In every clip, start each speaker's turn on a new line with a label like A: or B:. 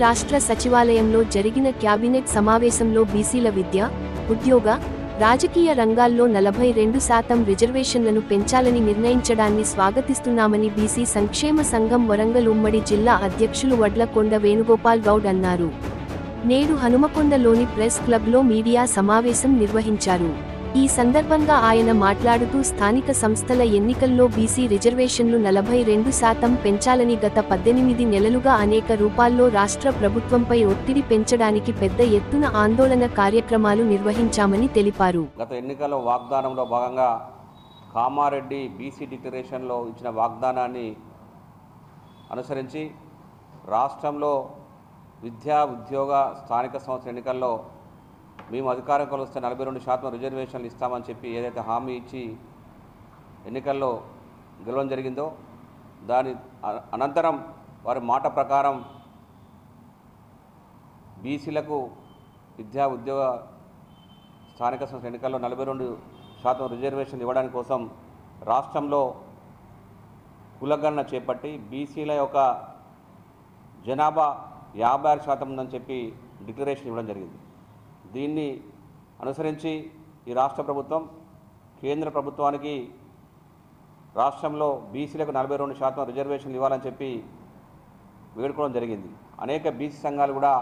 A: రాష్ట్ర సచివాలయంలో జరిగిన క్యాబినెట్ సమావేశంలో బీసీల విద్య, ఉద్యోగ, రాజకీయ రంగాల్లో 42% రిజర్వేషన్లను పెంచాలని నిర్ణయించడాన్ని స్వాగతిస్తున్నామని బీసీ సంక్షేమ సంఘం వరంగల్ ఉమ్మడి జిల్లా అధ్యక్షులు వడ్లకొండ వేణుగోపాల్ గౌడ్ అన్నారు. నేడు హనుమకొండలోని ప్రెస్ క్లబ్లో మీడియా సమావేశం నిర్వహించారు. ఈ సందర్భంగా ఆయన మాట్లాడుతూ స్థానిక సంస్థల ఎన్నికల్లో బీసీ రిజర్వేషన్లు 42% పెంచాలని గత 18 నెలలుగా అనేక రూపాల్లో రాష్ట్ర ప్రభుత్వంపై ఒత్తిడి పెంచడానికి పెద్ద ఎత్తున ఆందోళన కార్యక్రమాలు నిర్వహించామని తెలిపారు.
B: గత ఎన్నికల వాగ్దానంలో భాగంగా కామారెడ్డి బీసీ డిక్లరేషన్లో ఇచ్చిన వాగ్దానాన్ని అనుసరించి రాష్ట్రంలో విద్యా, ఉద్యోగ, స్థానిక సంస్థల ఎన్నికల్లో మేము అధికారంలోకి వస్తే 42% రిజర్వేషన్లు ఇస్తామని చెప్పి ఏదైతే హామీ ఇచ్చి ఎన్నికల్లో గెలవడం జరిగిందో దాని అనంతరం వారి మాట ప్రకారం బీసీలకు విద్యా, ఉద్యోగ, స్థానిక సంస్థల ఎన్నికల్లో 42% రిజర్వేషన్ ఇవ్వడానికి కోసం రాష్ట్రంలో కులగణన చేపట్టి బీసీల యొక్క జనాభా 56% ఉందని చెప్పి డిక్లరేషన్ ఇవ్వడం జరిగింది. దీన్ని అనుసరించి ఈ రాష్ట్ర ప్రభుత్వం కేంద్ర ప్రభుత్వానికి రాష్ట్రంలో బీసీలకు 42% రిజర్వేషన్లు ఇవ్వాలని చెప్పి వేడుకోవడం జరిగింది. అనేక బీసీ సంఘాలు కూడా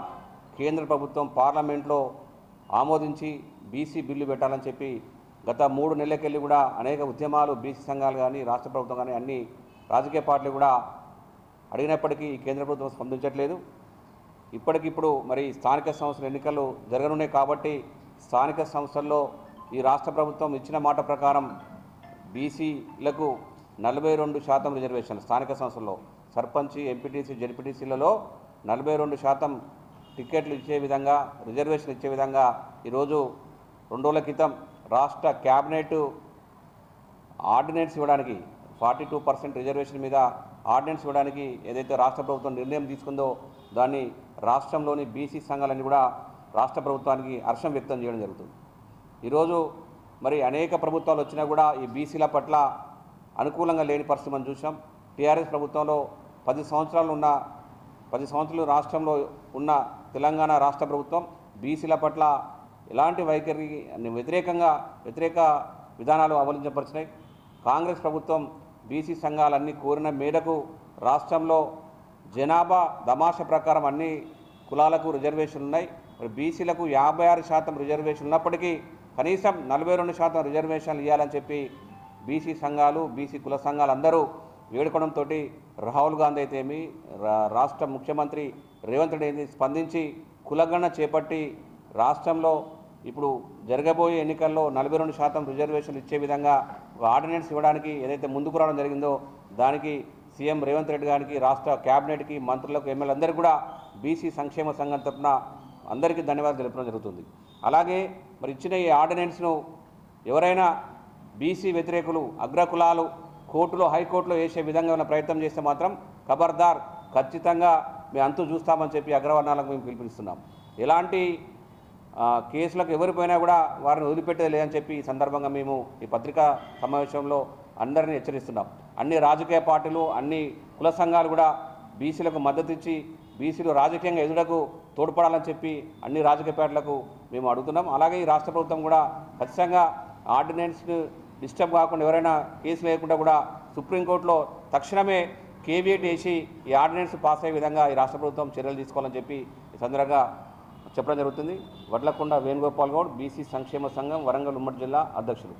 B: కేంద్ర ప్రభుత్వం పార్లమెంట్లో ఆమోదించి బీసీ బిల్లు పెట్టాలని చెప్పి గత 3 నెలలకెళ్ళి కూడా అనేక ఉద్యమాలు బీసీ సంఘాలు కానీ రాష్ట్ర ప్రభుత్వం కానీ అన్ని రాజకీయ పార్టీలు కూడా అడిగినప్పటికీ కేంద్ర ప్రభుత్వం స్పందించట్లేదు. ఇప్పటికిప్పుడు మరి స్థానిక సంస్థల ఎన్నికలు జరగనున్నాయి కాబట్టి స్థానిక సంస్థల్లో ఈ రాష్ట్ర ప్రభుత్వం ఇచ్చిన మాట ప్రకారం బీసీలకు 42% రిజర్వేషన్ స్థానిక సంస్థల్లో సర్పంచ్, ఎంపీటీసీ, జెడ్పీటీసీలలో 42% టికెట్లు ఇచ్చే విధంగా రిజర్వేషన్ ఇచ్చే విధంగా ఈరోజు 2 రోజుల క్రితం రాష్ట్ర క్యాబినెట్ ఆర్డినెన్స్ ఇవ్వడానికి 42% రిజర్వేషన్ మీద ఆర్డినెన్స్ ఇవ్వడానికి ఏదైతే రాష్ట్ర ప్రభుత్వం నిర్ణయం తీసుకుందో దాన్ని రాష్ట్రంలోని బీసీ సంఘాలన్నీ కూడా రాష్ట్ర ప్రభుత్వానికి హర్షం వ్యక్తం చేయడం జరుగుతుంది. ఈరోజు మరి అనేక ప్రభుత్వాలు వచ్చినా కూడా ఈ బీసీల పట్ల అనుకూలంగా లేని పరిస్థితి మనం చూసాం. టీఆర్ఎస్ ప్రభుత్వంలో 10 సంవత్సరాలు రాష్ట్రంలో ఉన్న తెలంగాణ రాష్ట్ర ప్రభుత్వం బీసీల పట్ల ఎలాంటి వైఖరి వ్యతిరేక విధానాలు అవలంబించపరిచినాయి. కాంగ్రెస్ ప్రభుత్వం బీసీ సంఘాలన్నీ కోరిన మేరకు రాష్ట్రంలో జనాభా దమాష ప్రకారం అన్ని కులాలకు రిజర్వేషన్ ఉన్నాయి. మరి బీసీలకు 56% రిజర్వేషన్ ఉన్నప్పటికీ కనీసం 42% రిజర్వేషన్లు ఇవ్వాలని చెప్పి బీసీ సంఘాలు, బీసీ కుల సంఘాలు అందరూ వేడుకోవడంతో రాహుల్ గాంధీ అయితేమి, రాష్ట్ర ముఖ్యమంత్రి రేవంత్ రెడ్డి స్పందించి కులగణన చేపట్టి రాష్ట్రంలో ఇప్పుడు జరగబోయే ఎన్నికల్లో 42% రిజర్వేషన్లు ఇచ్చే విధంగా ఒక ఆర్డినెన్స్ ఇవ్వడానికి ఏదైతే ముందుకు రావడం జరిగిందో దానికి సీఎం రేవంత్ రెడ్డి గారికి, రాష్ట్ర క్యాబినెట్కి, మంత్రులకు, ఎమ్మెల్యేలందరికీ కూడా బీసీ సంక్షేమ సంఘం తరఫున అందరికీ ధన్యవాదాలు తెలపడం జరుగుతుంది. అలాగే మరి ఇచ్చిన ఈ ఆర్డినెన్స్ను ఎవరైనా బీసీ వ్యతిరేకులు, అగ్రకులాలు హైకోర్టులో వేసే విధంగా ఉన్న ప్రయత్నం చేస్తే మాత్రం ఖబర్దార్, ఖచ్చితంగా మేము అంతు చూస్తామని చెప్పి అగ్రవర్ణాలకు మేము పిలుపునిస్తున్నాం. ఎలాంటి కేసులకు ఎవరిపోయినా కూడా వారిని వదిలిపెట్టేది లేదని చెప్పి ఈ సందర్భంగా మేము ఈ పత్రికా సమావేశంలో అందరినీ హెచ్చరిస్తున్నాం. అన్ని రాజకీయ పార్టీలు, అన్ని కుల సంఘాలు కూడా బీసీలకు మద్దతు ఇచ్చి బీసీలు రాజకీయంగా ఎదుటకు తోడ్పడాలని చెప్పి అన్ని రాజకీయ పార్టీలకు మేము అడుగుతున్నాం. అలాగే ఈ రాష్ట్ర ప్రభుత్వం కూడా ఖచ్చితంగా ఆర్డినెన్స్ను డిస్టర్బ్ కాకుండా ఎవరైనా కేసులు లేకుండా కూడా సుప్రీంకోర్టులో తక్షణమే కేవియేట్ వేసి ఈ ఆర్డినెన్స్ పాస్ అయ్యే విధంగా ఈ రాష్ట్ర ప్రభుత్వం చర్యలు తీసుకోవాలని చెప్పి ఈ సందర్భంగా చెప్పడం జరుగుతుంది. వడ్లకొండ వేణుగోపాల్ గౌడ్, బీసీ సంక్షేమ సంఘం వరంగల్ ఉమ్మడి జిల్లా అధ్యక్షులు.